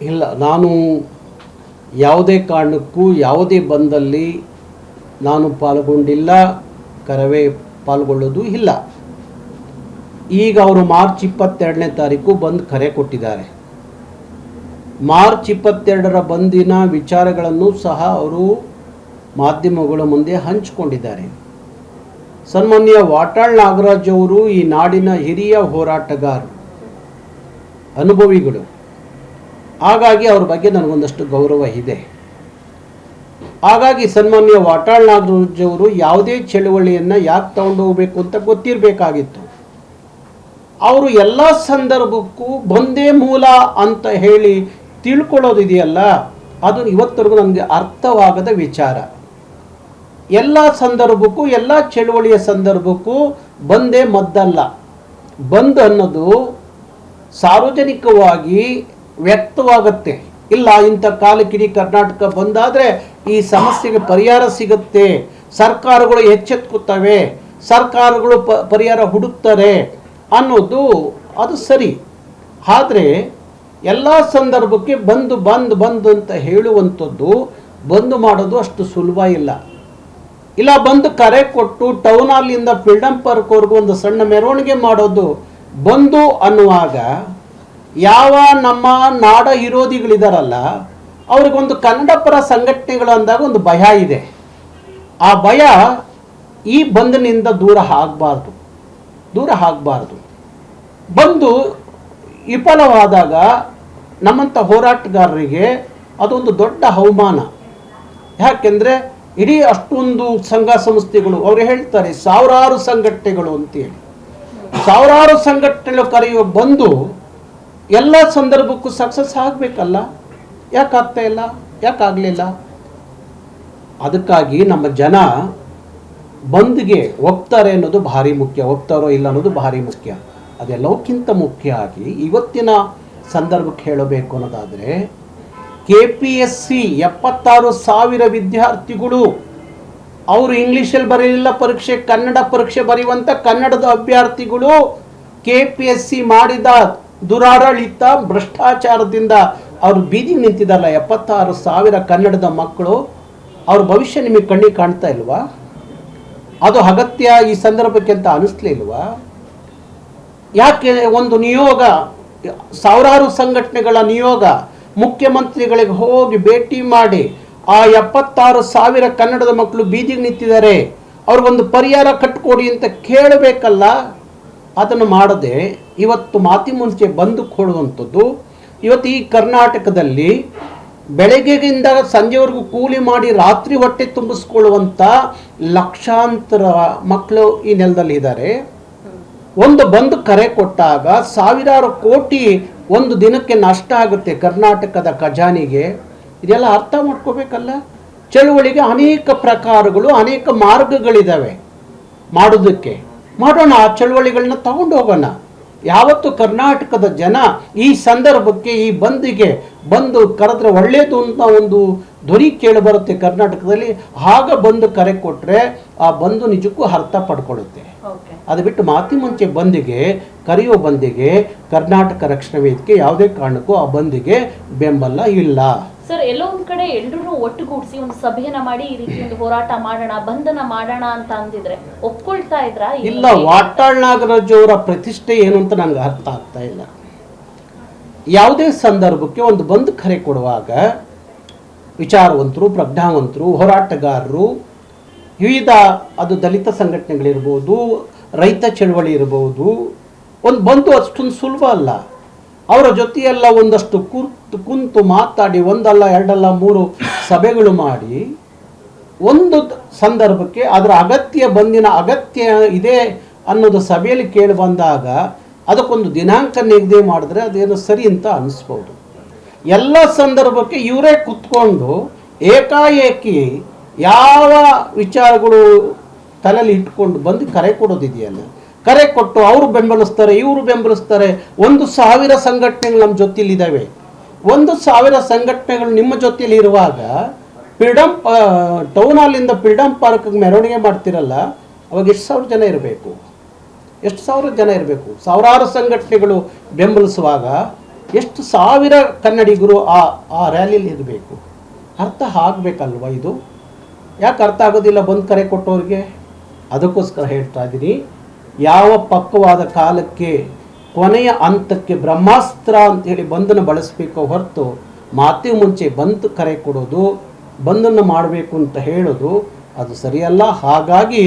ಇಲ್ಲ, ನಾನು ಯಾವುದೇ ಕಾರಣಕ್ಕೂ ಯಾವುದೇ ಬಂದಲ್ಲಿ ನಾನು ಪಾಲ್ಗೊಂಡಿಲ್ಲ, ಕರವೇ ಪಾಲ್ಗೊಳ್ಳೋದು ಇಲ್ಲ. ಈಗ ಅವರು ಮಾರ್ಚ್ 22ನೇ ತಾರೀಕು ಬಂದ್ ಕರೆ ಕೊಟ್ಟಿದ್ದಾರೆ. ಮಾರ್ಚ್ 22ರ ಬಂದಿನ ವಿಚಾರಗಳನ್ನು ಸಹ ಅವರು ಮಾಧ್ಯಮಗಳ ಮುಂದೆ ಹಂಚಿಕೊಂಡಿದ್ದಾರೆ. ಸನ್ಮಾನ್ಯ ವಾಟಾಳ್ ನಾಗರಾಜ್ ಅವರು ಈ ನಾಡಿನ ಹಿರಿಯ ಹೋರಾಟಗಾರರು, ಅನುಭವಿಗಳು. ಹಾಗಾಗಿ ಅವ್ರ ಬಗ್ಗೆ ನನಗೊಂದಷ್ಟು ಗೌರವ ಇದೆ. ಹಾಗಾಗಿ ಸನ್ಮಾನ್ಯ ವಾಟಾಳ್ ನಾಗರಾಜ್ ಅವರು ಯಾವುದೇ ಚಳುವಳಿಯನ್ನು ಯಾಕೆ ತಗೊಂಡು ಹೋಗಬೇಕು ಅಂತ ಗೊತ್ತಿರಬೇಕಾಗಿತ್ತು. ಅವರು ಎಲ್ಲ ಸಂದರ್ಭಕ್ಕೂ ಬಂದೇ ಮೂಲ ಅಂತ ಹೇಳಿ ತಿಳ್ಕೊಳ್ಳೋದಿದೆಯಲ್ಲ, ಅದು ಇವತ್ತರೆಗೂ ನನಗೆ ಅರ್ಥವಾಗದ ವಿಚಾರ. ಎಲ್ಲ ಸಂದರ್ಭಕ್ಕೂ, ಎಲ್ಲ ಚಳುವಳಿಯ ಸಂದರ್ಭಕ್ಕೂ ಬಂದೇ ಮದ್ದಲ್ಲ. ಬಂದ್ ಅನ್ನೋದು ಸಾರ್ವಜನಿಕವಾಗಿ ವ್ಯಕ್ತವಾಗುತ್ತೆ. ಇಲ್ಲ, ಇಂಥ ಕಾಲಕ್ಕಿಡೀ ಕರ್ನಾಟಕ ಬಂದಾದರೆ ಈ ಸಮಸ್ಯೆಗೆ ಪರಿಹಾರ ಸಿಗುತ್ತೆ, ಸರ್ಕಾರಗಳು ಎಚ್ಚೆತ್ತುತ್ತವೆ, ಸರ್ಕಾರಗಳು ಪರಿಹಾರ ಹುಡುಕ್ತಾರೆ ಅನ್ನೋದು ಅದು ಸರಿ. ಆದರೆ ಎಲ್ಲ ಸಂದರ್ಭಕ್ಕೆ ಬಂದು ಅಂತ ಹೇಳುವಂಥದ್ದು, ಬಂದು ಮಾಡೋದು ಅಷ್ಟು ಸುಲಭ ಇಲ್ಲ. ಇಲ್ಲ, ಬಂದು ಕರೆ ಕೊಟ್ಟು ಟೌನ್ ಹಾಲಿಂದ ಫ್ರೀಡಮ್ ಪಾರ್ಕ್ವರೆಗೂ ಒಂದು ಸಣ್ಣ ಮೆರವಣಿಗೆ ಮಾಡೋದು ಬಂದು ಅನ್ನುವಾಗ ಯಾವ ನಮ್ಮ ನಾಡ ವಿರೋಧಿಗಳಿದಾರಲ್ಲ, ಅವ್ರಿಗೊಂದು ಕನ್ನಡ ಪರ ಸಂಘಟನೆಗಳು ಅಂದಾಗ ಒಂದು ಭಯ ಇದೆ. ಆ ಭಯ ಈ ಬಂದ್ನಿಂದ ದೂರ ಆಗಬಾರ್ದು. ಬಂದು ವಿಫಲವಾದಾಗ ನಮ್ಮಂಥ ಹೋರಾಟಗಾರರಿಗೆ ಅದೊಂದು ದೊಡ್ಡ ಅವಮಾನ. ಯಾಕೆಂದರೆ ಇಡೀ ಅಷ್ಟೊಂದು ಸಂಘ ಸಂಸ್ಥೆಗಳು, ಅವರು ಹೇಳ್ತಾರೆ ಸಾವಿರಾರು ಸಂಘಟನೆಗಳು ಅಂತೇಳಿ, ಸಾವಿರಾರು ಸಂಘಟನೆಗಳು ಕರೆಯುವ ಬಂದು ಎಲ್ಲ ಸಂದರ್ಭಕ್ಕೂ ಸಕ್ಸಸ್ ಆಗಬೇಕಲ್ಲ. ಯಾಕಾಗ್ತಾ ಇಲ್ಲ, ಯಾಕಾಗಲಿಲ್ಲ? ಅದಕ್ಕಾಗಿ ನಮ್ಮ ಜನ ಬಂದ್ಗೆ ಒಪ್ತಾರೆ ಅನ್ನೋದು ಭಾರಿ ಮುಖ್ಯ, ಒಪ್ತಾರೋ ಇಲ್ಲ ಅನ್ನೋದು ಭಾರಿ ಮುಖ್ಯ. ಅದೆಲ್ಲಕ್ಕಿಂತ ಮುಖ್ಯ ಆಗಿ ಇವತ್ತಿನ ಸಂದರ್ಭಕ್ಕೆ ಹೇಳಬೇಕು ಅನ್ನೋದಾದರೆ, KPSC 76,000 ವಿದ್ಯಾರ್ಥಿಗಳು, ಅವರು ಇಂಗ್ಲೀಷಲ್ಲಿ ಬರೆಯಲಿಲ್ಲ ಪರೀಕ್ಷೆ, ಕನ್ನಡ ಪರೀಕ್ಷೆ ಬರೆಯುವಂಥ ಕನ್ನಡದ ಅಭ್ಯರ್ಥಿಗಳು KPSC ಮಾಡಿದ ದುರಾಡಳಿತ ಭ್ರಷ್ಟಾಚಾರದಿಂದ ಅವರು ಬೀದಿಗೆ ನಿಂತಿದ್ದಾರಲ್ಲ. 76,000 ಕನ್ನಡದ ಮಕ್ಕಳು, ಅವ್ರ ಭವಿಷ್ಯ ನಿಮಗೆ ಕಣ್ಣಿಗೆ ಕಾಣ್ತಾ ಇಲ್ವಾ? ಅದು ಅಗತ್ಯ ಈ ಸಂದರ್ಭಕ್ಕೆ ಅಂತ ಅನಿಸ್ಲಿಲ್ವಾ? ಯಾಕೆ ಒಂದು ನಿಯೋಗ, ಸಾವಿರಾರು ಸಂಘಟನೆಗಳ ನಿಯೋಗ ಮುಖ್ಯಮಂತ್ರಿಗಳಿಗೆ ಹೋಗಿ ಭೇಟಿ ಮಾಡಿ ಆ 76,000 ಕನ್ನಡದ ಮಕ್ಕಳು ಬೀದಿಗೆ ನಿಂತಿದ್ದಾರೆ, ಅವ್ರಿಗೊಂದು ಪರಿಹಾರ ಕಟ್ಕೊಡಿ ಅಂತ ಕೇಳಬೇಕಲ್ಲ. ಅದನ್ನು ಮಾಡದೆ ಇವತ್ತು ಮಾತಿ ಮುಂಚೆ ಬಂದು ಕೊಡುವಂಥದ್ದು. ಇವತ್ತು ಈ ಕರ್ನಾಟಕದಲ್ಲಿ ಬೆಳಗ್ಗೆಯಿಂದ ಸಂಜೆವರೆಗೂ ಕೂಲಿ ಮಾಡಿ ರಾತ್ರಿ ಹೊಟ್ಟೆ ತುಂಬಿಸ್ಕೊಳ್ಳುವಂಥ ಲಕ್ಷಾಂತರ ಮಕ್ಕಳು ಈ ನೆಲದಲ್ಲಿ ಇದ್ದಾರೆ. ಒಂದು ಬಂದು ಕರೆ ಕೊಟ್ಟಾಗ ಸಾವಿರಾರು ಕೋಟಿ ಒಂದು ದಿನಕ್ಕೆ ನಷ್ಟ ಆಗುತ್ತೆ ಕರ್ನಾಟಕದ ಖಜಾನೆಗೆ. ಇದೆಲ್ಲ ಅರ್ಥ ಮಾಡ್ಕೋಬೇಕಲ್ಲ. ಚಳುವಳಿಗೆ ಅನೇಕ ಪ್ರಕಾರಗಳು, ಅನೇಕ ಮಾರ್ಗಗಳಿದ್ದಾವೆ ಮಾಡೋದಕ್ಕೆ. ಮಾಡೋಣ, ಆ ಚಳುವಳಿಗಳನ್ನ ತಗೊಂಡು ಹೋಗೋಣ. ಯಾವತ್ತು ಕರ್ನಾಟಕದ ಜನ ಈ ಸಂದರ್ಭಕ್ಕೆ, ಈ ಬಂದಿಗೆ ಬಂದು ಕರೆದ್ರೆ ಒಳ್ಳೆಯದು ಅಂತ ಒಂದು ಧ್ವನಿ ಕೇಳಿ ಬರುತ್ತೆ ಕರ್ನಾಟಕದಲ್ಲಿ. ಆಗ ಬಂದು ಕರೆ ಕೊಟ್ಟರೆ ಆ ಬಂದು ನಿಜಕ್ಕೂ ಅರ್ಥ ಪಡ್ಕೊಳ್ಳುತ್ತೆ. ಅದು ಬಿಟ್ಟು ಮಾತಿ ಮುಂಚೆ ಬಂದಿಗೆ, ಕರೆಯೋ ಬಂದಿಗೆ ಕರ್ನಾಟಕ ರಕ್ಷಣಾ ವೇದಿಕೆ ಯಾವುದೇ ಕಾರಣಕ್ಕೂ ಆ ಬಂದಿಗೆ ಬೆಂಬಲ ಇಲ್ಲ. ಸರ್, ಎಲ್ಲೋ ಒಂದ್ ಕಡೆ ಎಲ್ಲರೂ ಒಟ್ಟುಗೂಡಿಸಿ ಒಂದು ಸಭೆಯನ್ನ ಮಾಡಿ ಈ ರೀತಿ ಒಂದು ಹೋರಾಟ ಮಾಡೋಣ, ಬಂಧನ ಮಾಡೋಣ ಅಂತ ಅಂದಿದ್ರೆ ಒಪ್ಕೊಳ್ತಾ ಇದ್ರ? ಇಲ್ಲ, ವಾಟಾಳ್ ನಾಗರಾಜ್ ಅವರ ಪ್ರತಿಷ್ಠೆ ಏನು ಅಂತ ನಂಗೆ ಅರ್ಥ ಆಗ್ತಾ ಇಲ್ಲ. ಯಾವುದೇ ಸಂದರ್ಭಕ್ಕೆ ಒಂದು ಬಂದ್ ಕರೆ ಕೊಡುವಾಗ ವಿಚಾರವಂತರು, ಪ್ರಜ್ಞಾವಂತರು, ಹೋರಾಟಗಾರರು, ವಿವಿಧ ಅದು ದಲಿತ ಸಂಘಟನೆಗಳಿರ್ಬೋದು, ರೈತ ಚಳವಳಿ ಇರ್ಬೋದು, ಒಂದು ಬಂದು ಅಷ್ಟೊಂದು ಸುಲಭ ಅಲ್ಲ. ಅವರ ಜೊತೆಯೆಲ್ಲ ಒಂದಷ್ಟು ಕುಂತು ಮಾತಾಡಿ, ಒಂದಲ್ಲ ಎರಡಲ್ಲ 3 ಸಭೆಗಳು ಮಾಡಿ ಒಂದು ಸಂದರ್ಭಕ್ಕೆ ಅದರ ಅಗತ್ಯ, ಬಂದಿನ ಅಗತ್ಯ ಇದೆ ಅನ್ನೋದು ಸಭೆಯಲ್ಲಿ ಕೇಳಿ ಬಂದಾಗ ಅದಕ್ಕೊಂದು ದಿನಾಂಕ ನಿಗದಿ ಮಾಡಿದ್ರೆ ಅದೇನು ಸರಿ ಅಂತ ಅನಿಸ್ಬೋದು. ಎಲ್ಲ ಸಂದರ್ಭಕ್ಕೆ ಇವರೇ ಕುತ್ಕೊಂಡು ಏಕಾಏಕಿ ಯಾವ ವಿಚಾರಗಳು ತಲೆಯಲ್ಲಿ ಇಟ್ಕೊಂಡು ಬಂದು ಕರೆ ಕೊಡೋದಿದೆಯಲ್ಲ, ಕರೆ ಕೊಟ್ಟು ಅವರು ಬೆಂಬಲಿಸ್ತಾರೆ, ಇವರು ಬೆಂಬಲಿಸ್ತಾರೆ. 1,000 ಸಂಘಟನೆಗಳು ನಮ್ಮ ಜೊತೆಯಲ್ಲಿದ್ದಾವೆ. 1,000 ಸಂಘಟನೆಗಳು ನಿಮ್ಮ ಜೊತೆಯಲ್ಲಿ ಇರುವಾಗ ಫ್ರೀಡಮ್ ಟೌನ್ ಹಾಲಿಂದ ಫ್ರೀಡಮ್ ಪಾರ್ಕ್ಗೆ ಮೆರವಣಿಗೆ ಮಾಡ್ತಿರಲ್ಲ, ಅವಾಗ ಎಷ್ಟು ಸಾವಿರ ಜನ ಇರಬೇಕು? ಎಷ್ಟು ಸಾವಿರ ಜನ ಇರಬೇಕು? ಸಾವಿರಾರು ಸಂಘಟನೆಗಳು ಬೆಂಬಲಿಸುವಾಗ ಎಷ್ಟು ಸಾವಿರ ಕನ್ನಡಿಗರು ಆ ರ್ಯಾಲಿಲಿ ಇರಬೇಕು, ಅರ್ಥ ಆಗಬೇಕಲ್ವ ಇದು? ಯಾಕೆ ಅರ್ಥ ಆಗೋದಿಲ್ಲ ಬಂದ್ ಕರೆ ಕೊಟ್ಟವ್ರಿಗೆ? ಅದಕ್ಕೋಸ್ಕರ ಹೇಳ್ತಾ ಇದ್ದೀನಿ, ಯಾವ ಪಕ್ವವಾದ ಕಾಲಕ್ಕೆ ಕೊನೆಯ ಹಂತಕ್ಕೆ ಬ್ರಹ್ಮಾಸ್ತ್ರ ಅಂತೇಳಿ ಬಂದನ್ನು ಬಳಸಬೇಕು ಹೊರತು ಮಾತಿಗೆ ಮುಂಚೆ ಬಂದ್ ಕರೆ ಕೊಡೋದು, ಬಂದನ್ನು ಮಾಡಬೇಕು ಅಂತ ಹೇಳೋದು ಅದು ಸರಿಯಲ್ಲ. ಹಾಗಾಗಿ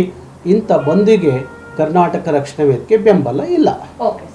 ಇಂಥ ಬಂದಿಗೆ ಕರ್ನಾಟಕ ರಕ್ಷಣಾ ವೇದಿಕೆ ಬೆಂಬಲ ಇಲ್ಲ. ಓಕೆ